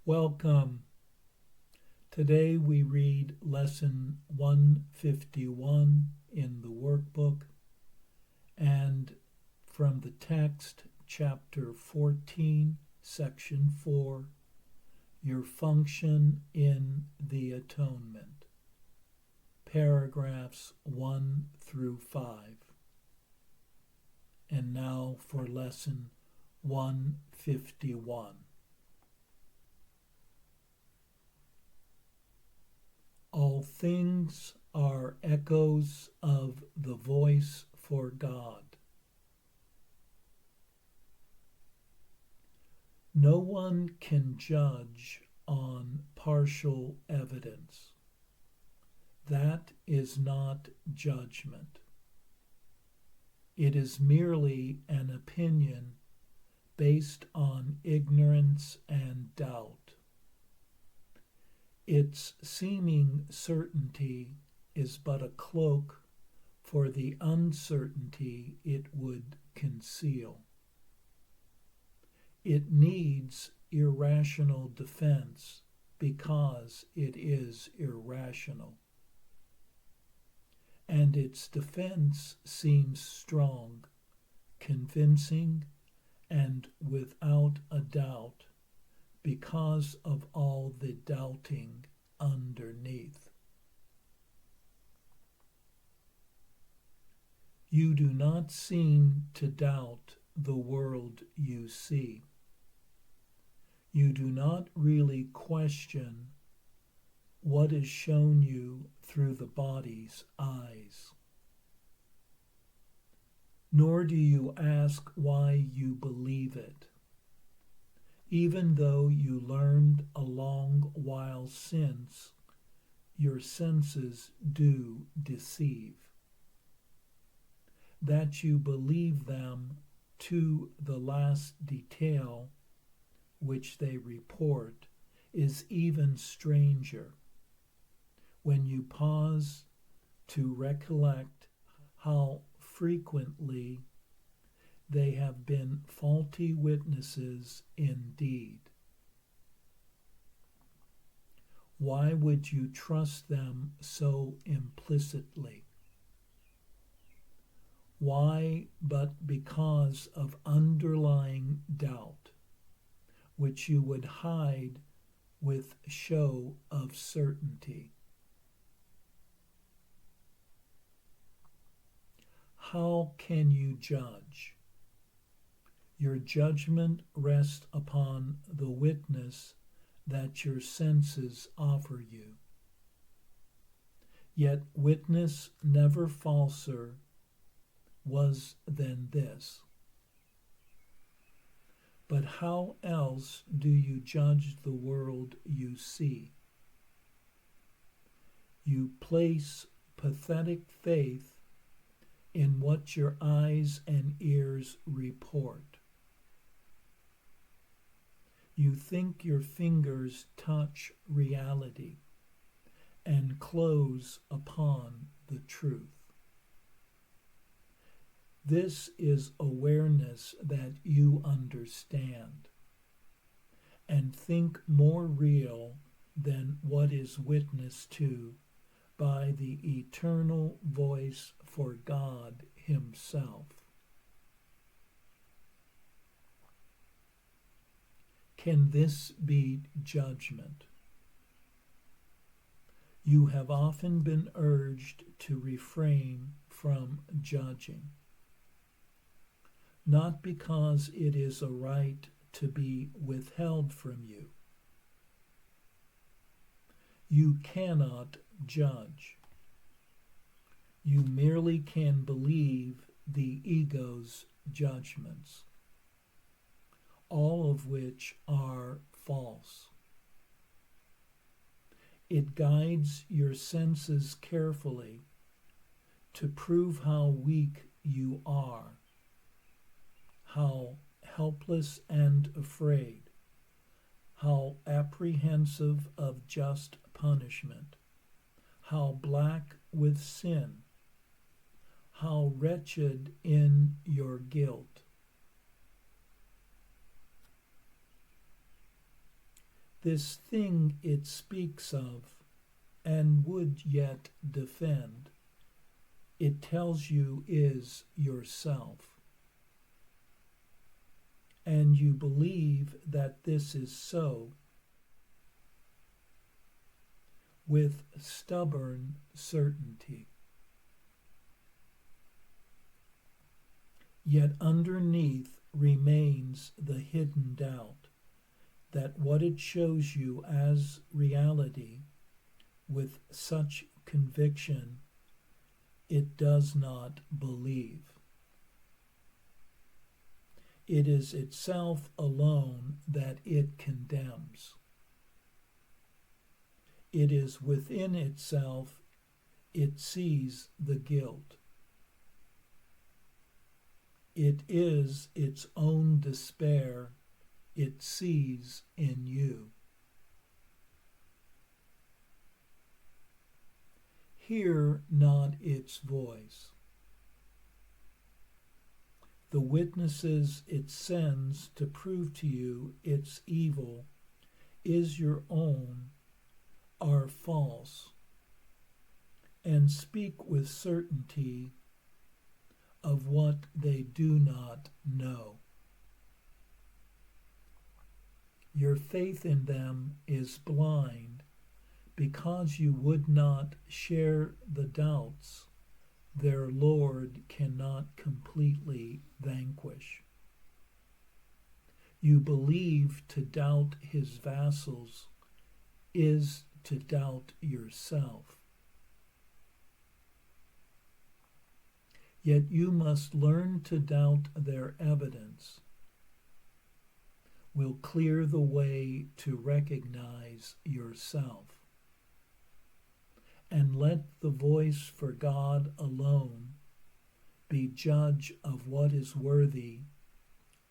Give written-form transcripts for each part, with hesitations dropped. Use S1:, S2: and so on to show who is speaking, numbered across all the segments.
S1: Welcome. Today we read Lesson 151 in the workbook and from the text, Chapter 14, Section 4, Your Function in the Atonement, paragraphs 1 through 5. And now for Lesson 151. All things are echoes of the voice for God. No one can judge on partial evidence. That is not judgment. It is merely an opinion based on ignorance and doubt. Its seeming certainty is but a cloak for the uncertainty it would conceal. It needs irrational defense because it is irrational. And its defense seems strong, convincing, and without a doubt, because of all the doubting underneath. You do not seem to doubt the world you see. You do not really question what is shown you through the body's eyes. Nor do you ask why you believe it, even though you learned a long while since your senses do deceive. That you believe them to the last detail which they report is even stranger when you pause to recollect how frequently they have been faulty witnesses indeed. Why would you trust them so implicitly? Why but because of underlying doubt, which you would hide with show of certainty? How can you judge? Your judgment rests upon the witness that your senses offer you. Yet witness never falser was than this. But how else do you judge the world you see? You place pathetic faith in what your eyes and ears report. You think your fingers touch reality and close upon the truth. This is awareness that you understand and think more real than what is witnessed to by the eternal voice for God Himself. Can this be judgment? You have often been urged to refrain from judging, not because it is a right to be withheld from you. You cannot judge. You merely can believe the ego's judgments, all of which are false. It guides your senses carefully to prove how weak you are, how helpless and afraid, how apprehensive of just punishment, how black with sin, how wretched in your guilt. This thing it speaks of and would yet defend, it tells you is yourself. And you believe that this is so with stubborn certainty. Yet underneath remains the hidden doubt that what it shows you as reality with such conviction it does not believe. It is itself alone that it condemns. It is within itself it sees the guilt. It is its own despair it sees in you. Hear not its voice. The witnesses it sends to prove to you its evil is your own are false, and speak with certainty of what they do not know. Your faith in them is blind because you would not share the doubts their Lord cannot completely vanquish. You believe to doubt his vassals is to doubt yourself. Yet you must learn to doubt their evidence will clear the way to recognize yourself. And let the voice for God alone be judge of what is worthy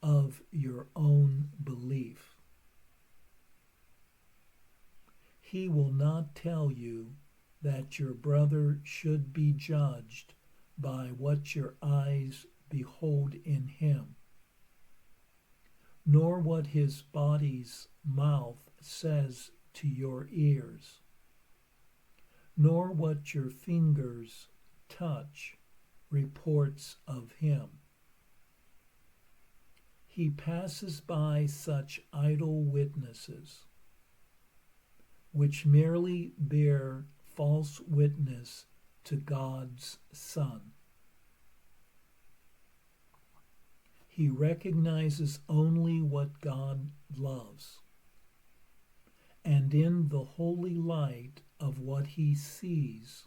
S1: of your own belief. He will not tell you that your brother should be judged by what your eyes behold in him, nor what his body's mouth says to your ears, nor what your fingers touch reports of him. He passes by such idle witnesses, which merely bear false witness to God's Son. He recognizes only what God loves, and in the holy light of what he sees,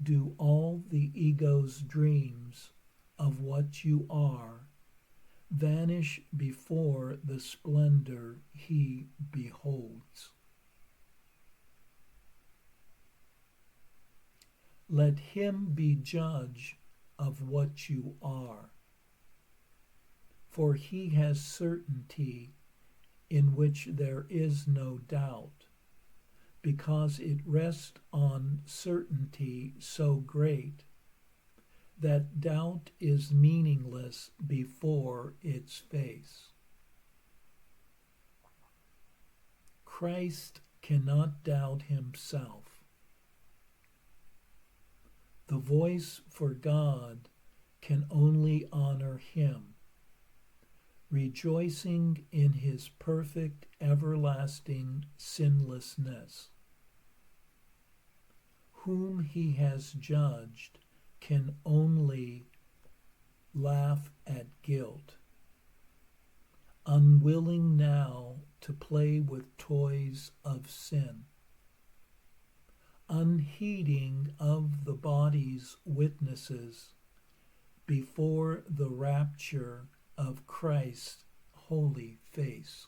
S1: do all the ego's dreams of what you are vanish before the splendor he beholds. Let him be judge of what you are, for he has certainty in which there is no doubt, because it rests on certainty so great that doubt is meaningless before its face. Christ cannot doubt himself. The voice for God can only honor him, rejoicing in his perfect, everlasting sinlessness. Whom he has judged can only laugh at guilt, unwilling now to play with toys of sin, unheeding of the body's witnesses before the rapture of Christ's holy face.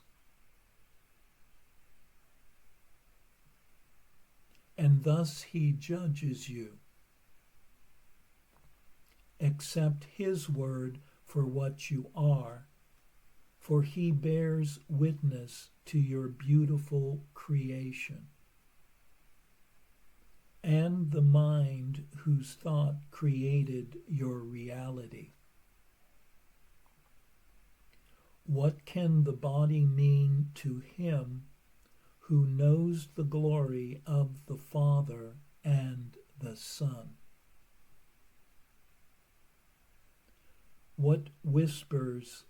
S1: And thus he judges you. Accept his word for what you are, for he bears witness to your beautiful creation. And the mind whose thought created your reality. What can the body mean to him who knows the glory of the Father and the Son. What whispers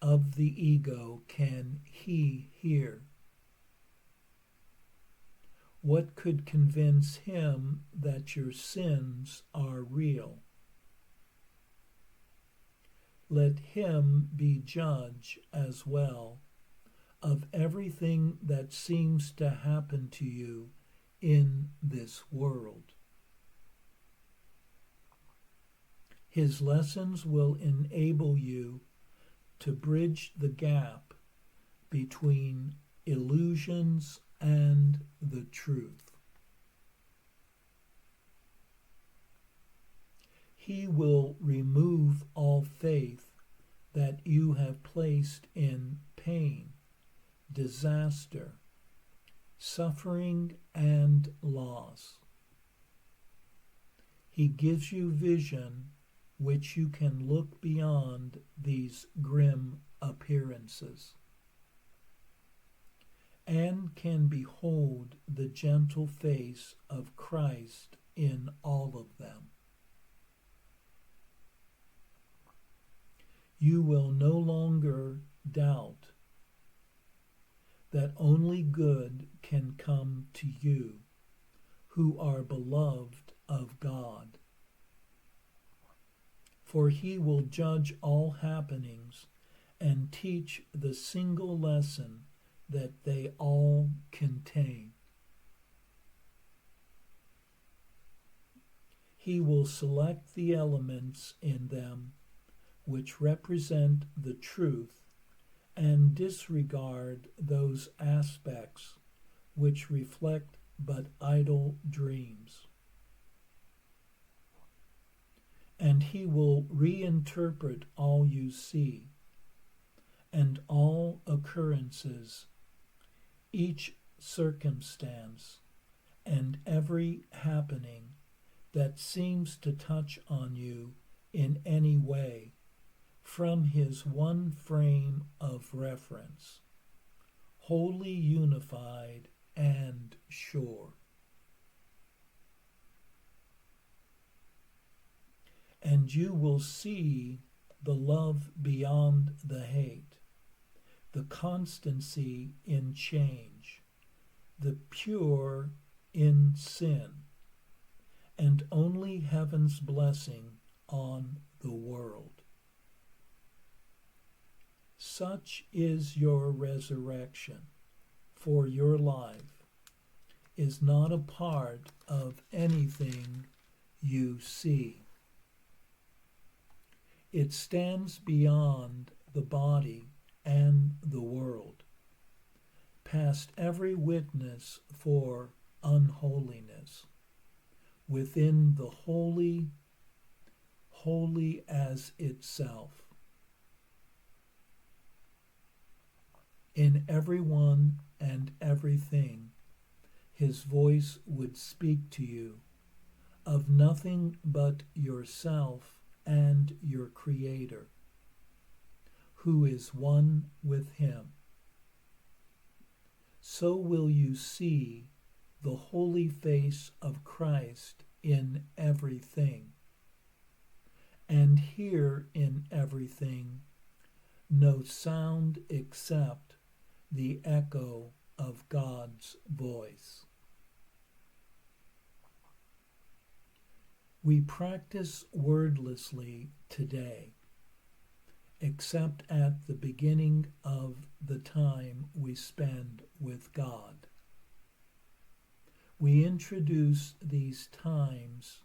S1: of the ego can he hear? What could convince him that your sins are real? Let him be judge as well of everything that seems to happen to you in this world. His lessons will enable you to bridge the gap between illusions and the truth. He will remove all faith that you have placed in pain, disaster, suffering, and loss. He gives you vision which you can look beyond these grim appearances and can behold the gentle face of Christ in all of them. You will no longer doubt that only good can come to you who are beloved of God. For he will judge all happenings and teach the single lesson that they all contain. He will select the elements in them which represent the truth and disregard those aspects which reflect but idle dreams. And he will reinterpret all you see, and all occurrences, each circumstance, and every happening that seems to touch on you in any way, from his one frame of reference, wholly unified and sure. And you will see the love beyond the hate, the constancy in change, the pure in sin, and only heaven's blessing on the world. Such is your resurrection, for your life is not a part of anything you see. It stands beyond the body and the world, past every witness for unholiness, within the holy, holy as itself. In everyone and everything, his voice would speak to you of nothing but yourself and your Creator, who is one with him. So will you see the holy face of Christ in everything, and hear in everything no sound except the echo of God's voice. We practice wordlessly today, except at the beginning of the time we spend with God. We introduce these times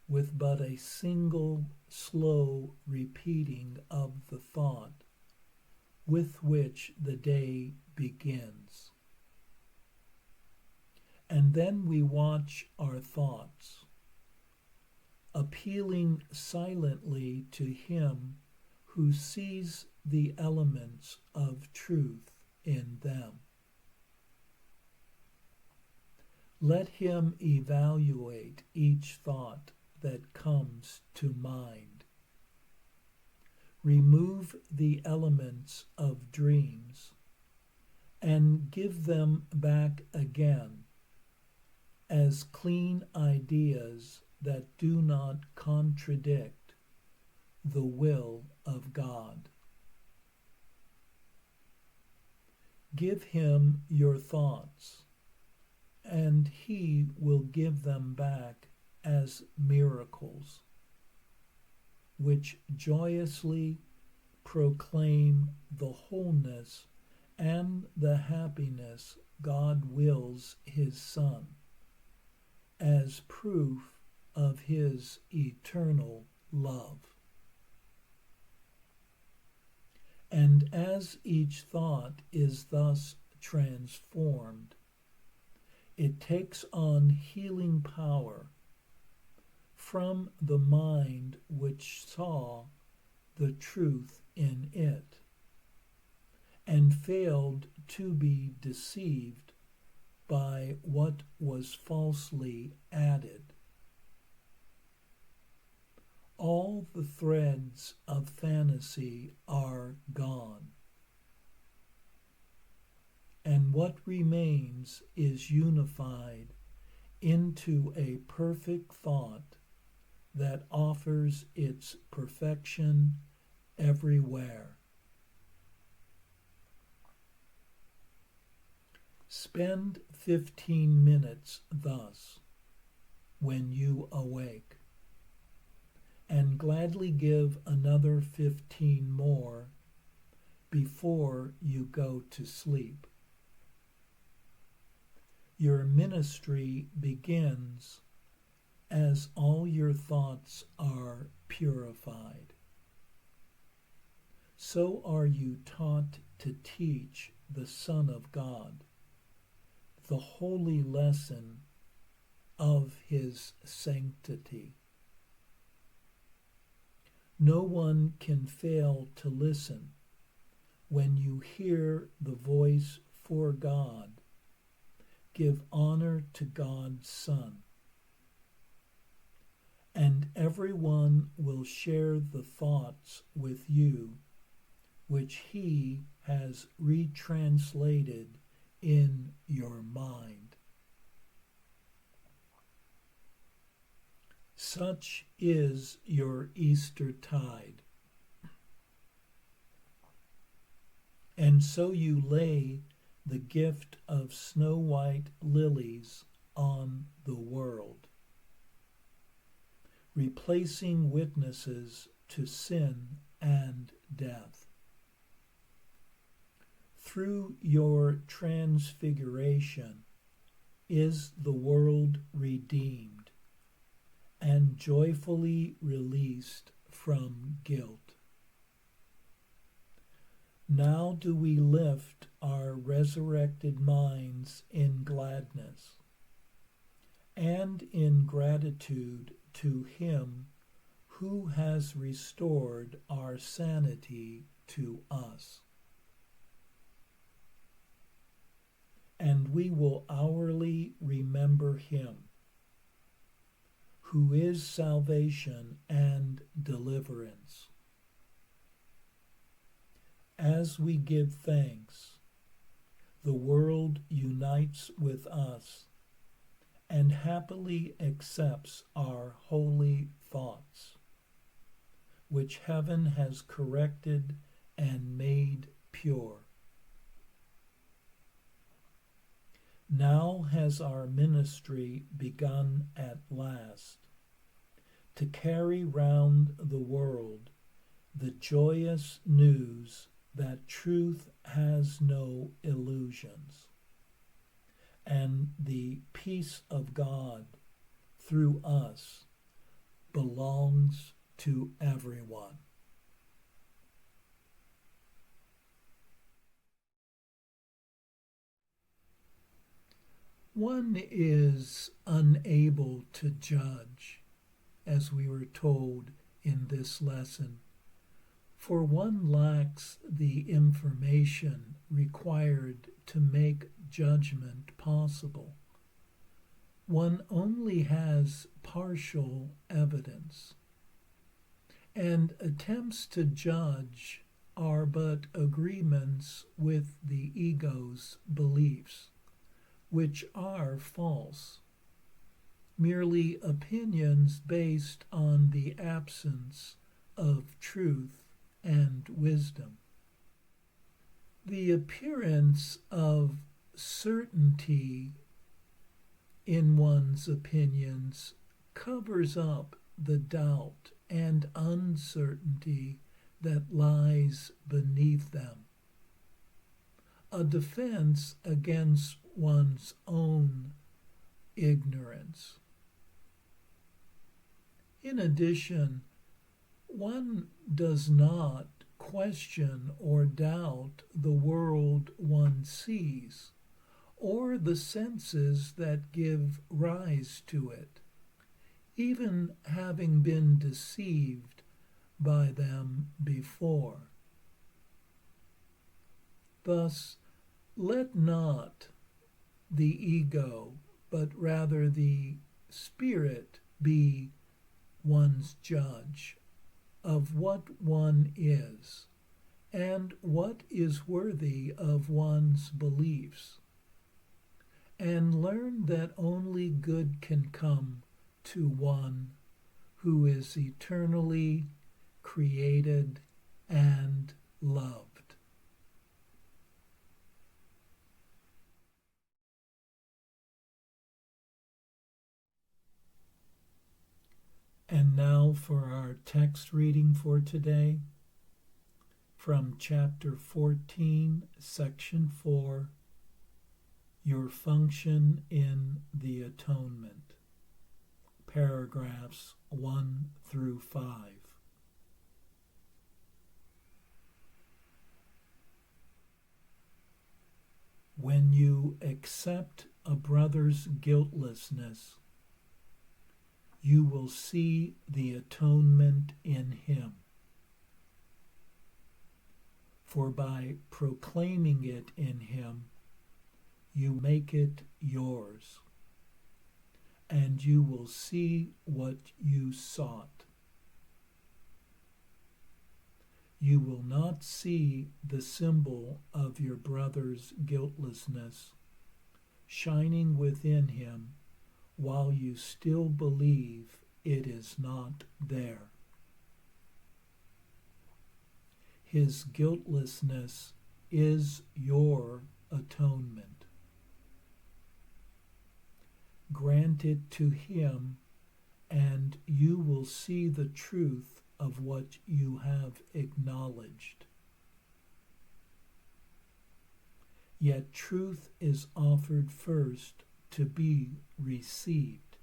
S1: with but a single slow repeating of the thought with which the day begins. And then we watch our thoughts, appealing silently to him who sees the elements of truth in them. Let him evaluate each thought that comes to mind. Remove the elements of dreams, and give them back again as clean ideas that do not contradict the will of God. Give him your thoughts, and he will give them back as miracles, which joyously proclaim the wholeness and the happiness God wills his Son, as proof of his eternal love. And as each thought is thus transformed, it takes on healing power from the mind which saw the truth in it and failed to be deceived by what was falsely added. All the threads of fantasy are gone, and what remains is unified into a perfect thought that offers its perfection everywhere. Spend 15 minutes thus when you awake, and gladly give another 15 more before you go to sleep. Your ministry begins as all your thoughts are purified. So are you taught to teach the Son of God the holy lesson of his sanctity. No one can fail to listen when you hear the voice for God. Give honor to God's Son, and everyone will share the thoughts with you which he has retranslated in your mind. Such is your Easter tide. And so you lay the gift of snow-white lilies on the world, replacing witnesses to sin and death. Through your transfiguration is the world redeemed and joyfully released from guilt. Now do we lift our resurrected minds in gladness and in gratitude to him who has restored our sanity to us. And we will hourly remember him, who is salvation and deliverance. As we give thanks, the world unites with us and happily accepts our holy thoughts, which heaven has corrected and made pure. Now has our ministry begun at last, to carry round the world the joyous news that truth has no illusions, and the peace of God through us belongs to everyone. One is unable to judge, as we were told in this lesson, for one lacks the information required to make judgment possible. One only has partial evidence, and attempts to judge are but agreements with the ego's beliefs, which are false, merely opinions based on the absence of truth and wisdom. The appearance of certainty in one's opinions covers up the doubt and uncertainty that lies beneath them, a defense against one's own ignorance. In addition, one does not question or doubt the world one sees, or the senses that give rise to it, even having been deceived by them before. Thus, let not the ego, but rather the spirit, be one's judge of what one is and what is worthy of one's beliefs, and learn that only good can come to one who is eternally created and loved. And now for our text reading for today, from chapter 14, section 4, Your Function in the Atonement, paragraphs 1 through 5. When you accept a brother's guiltlessness, you will see the atonement in him. For by proclaiming it in him, you make it yours, and you will see what you sought. You will not see the symbol of your brother's guiltlessness shining within him while you still believe it is not there. His guiltlessness is your atonement. Grant it to him, and you will see the truth of what you have acknowledged. Yet truth is offered first to be received,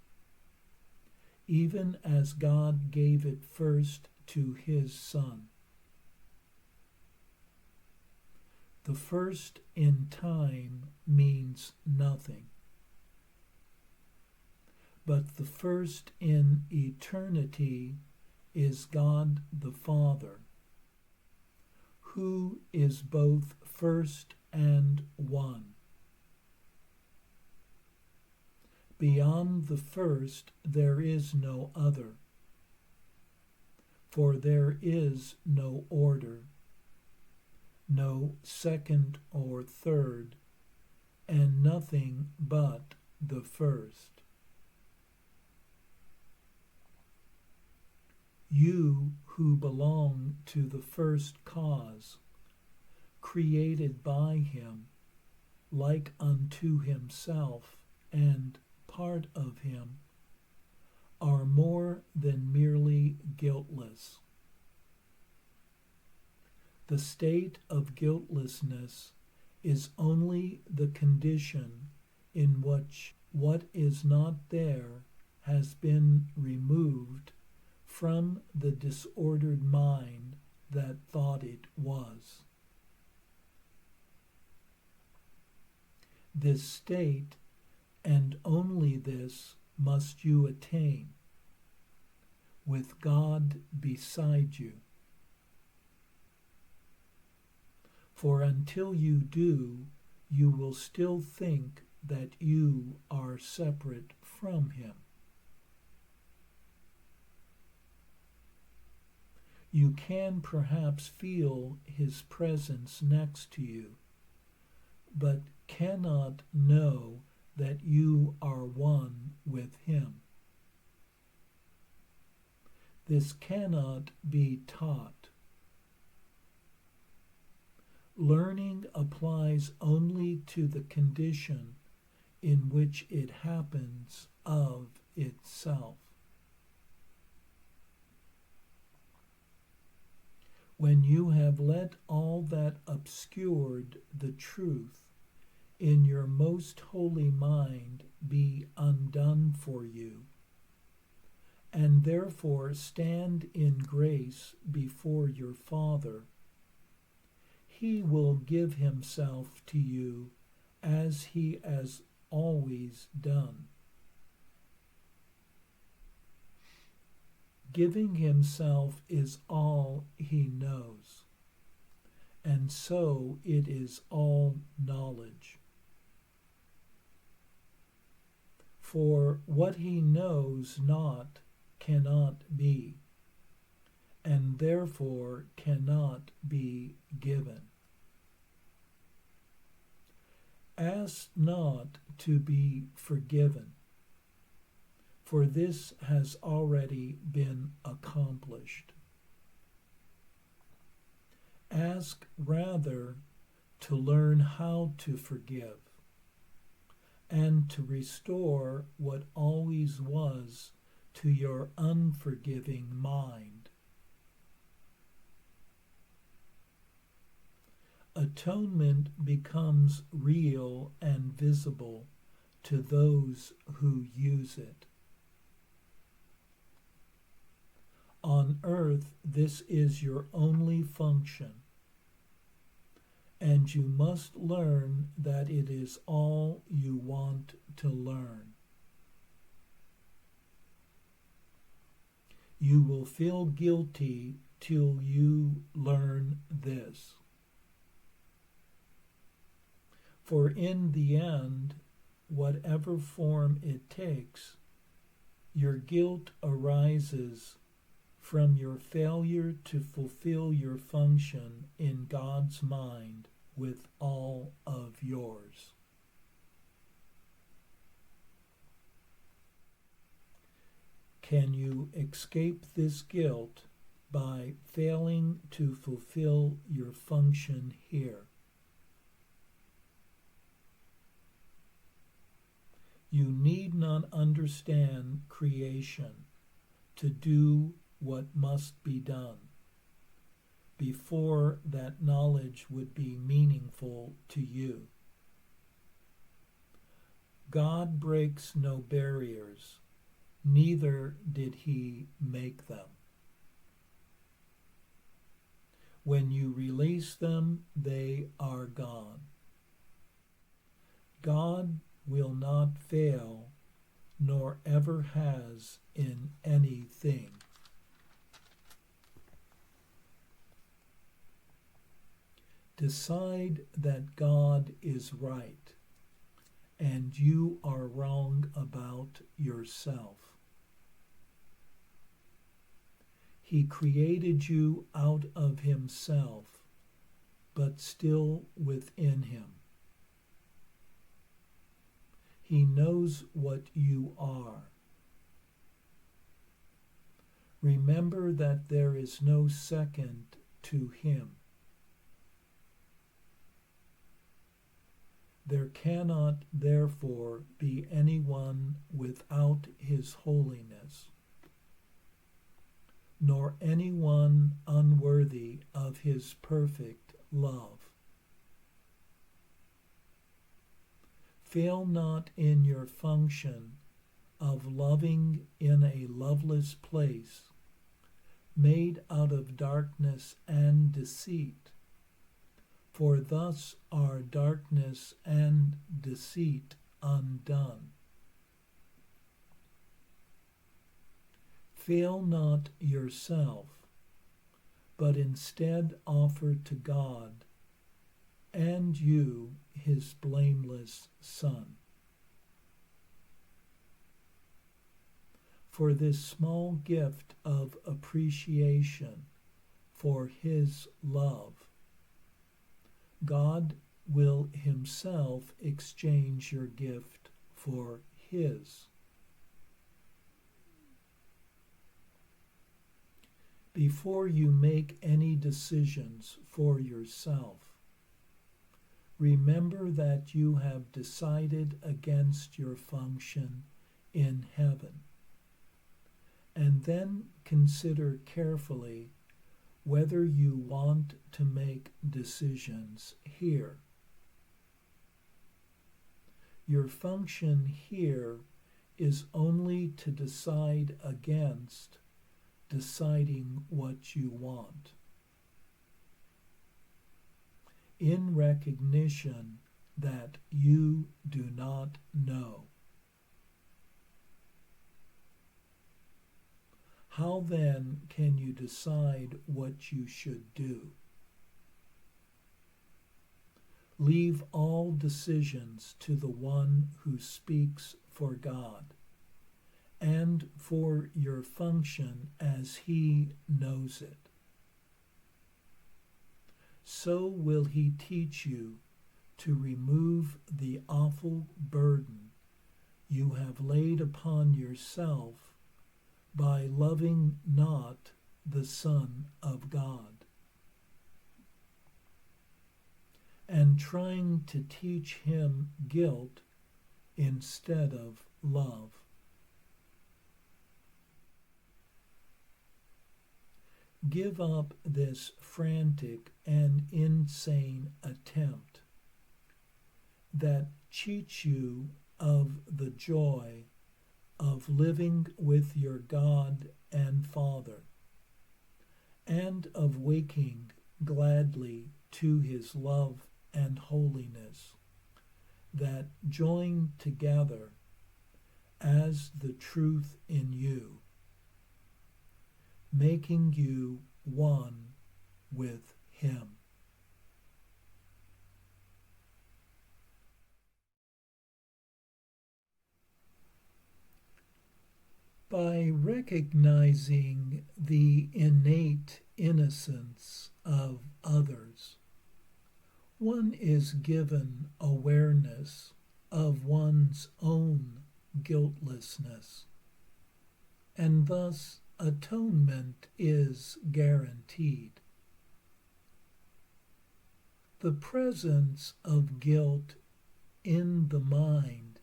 S1: even as God gave it first to his Son. The first in time means nothing, but the first in eternity is God the Father, who is both first and one. Beyond the first there is no other, for there is no order, no second or third, and nothing but the first. You who belong to the first cause, created by him, like unto himself, and part of him, are more than merely guiltless. The state of guiltlessness is only the condition in which what is not there has been removed from the disordered mind that thought it was. This state, and only this, must you attain, with God beside you. For until you do, you will still think that you are separate from him. You can perhaps feel his presence next to you, but cannot know that you are one with him. This cannot be taught. Learning applies only to the condition in which it happens of itself. When you have let all that obscured the truth in your most holy mind be undone for you, and therefore stand in grace before your Father, he will give himself to you as he has always done. Giving himself is all he knows, and so it is all knowledge. For what he knows not cannot be, and therefore cannot be given. Ask not to be forgiven, for this has already been accomplished. Ask rather to learn how to forgive, and to restore what always was to your unforgiving mind. Atonement becomes real and visible to those who use it. On earth, this is your only function, and you must learn that it is all you want to learn. You will feel guilty till you learn this. For in the end, whatever form it takes, your guilt arises from your failure to fulfill your function in God's mind with all of yours. Can you escape this guilt by failing to fulfill your function here? You need not understand creation to do what must be done. Before that knowledge would be meaningful to you. God breaks no barriers, neither did he make them. When you release them, they are gone. God will not fail, nor ever has in anything. Decide that God is right, and you are wrong about yourself. He created you out of himself, but still within him. He knows what you are. Remember that there is no second to him. There cannot, therefore, be anyone without his holiness, nor anyone unworthy of his perfect love. Fail not in your function of loving in a loveless place, made out of darkness and deceit, for thus are darkness and deceit undone. Fail not yourself, but instead offer to God and you his blameless Son. For this small gift of appreciation for his love, God will himself exchange your gift for his. Before you make any decisions for yourself, remember that you have decided against your function in heaven, and then consider carefully whether you want to make decisions here. Your function here is only to decide against deciding what you want, in recognition that you do not know. How then can you decide what you should do? Leave all decisions to the one who speaks for God and for your function as he knows it. So will he teach you to remove the awful burden you have laid upon yourself by loving not the Son of God, and trying to teach him guilt instead of love. Give up this frantic and insane attempt that cheats you of the joy of living with your God and Father, and of waking gladly to his love and holiness that join together as the truth in you, making you one with him. By recognizing the innate innocence of others, one is given awareness of one's own guiltlessness, and thus atonement is guaranteed. The presence of guilt in the mind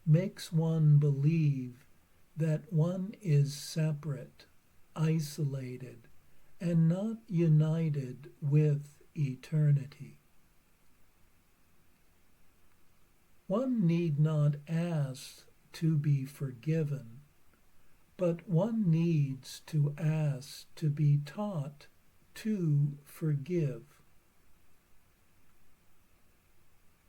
S1: makes one believe that one is separate, isolated, and not united with eternity. One need not ask to be forgiven, but one needs to ask to be taught to forgive,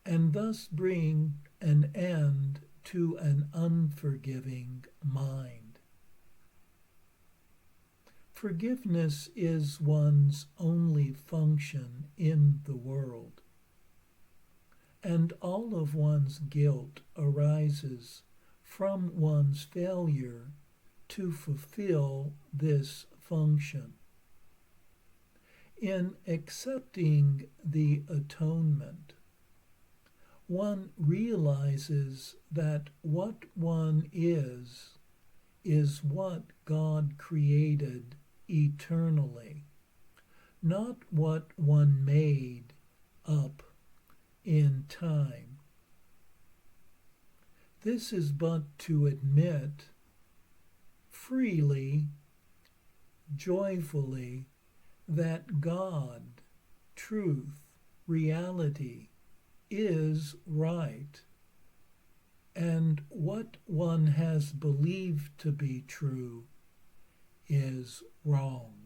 S1: and thus bring an end to an unforgiving mind. Forgiveness is one's only function in the world, and all of one's guilt arises from one's failure to fulfill this function. In accepting the atonement, one realizes that what one is what God created eternally, not what one made up in time. This is but to admit freely, joyfully, that God, truth, reality, is right, and what one has believed to be true is wrong.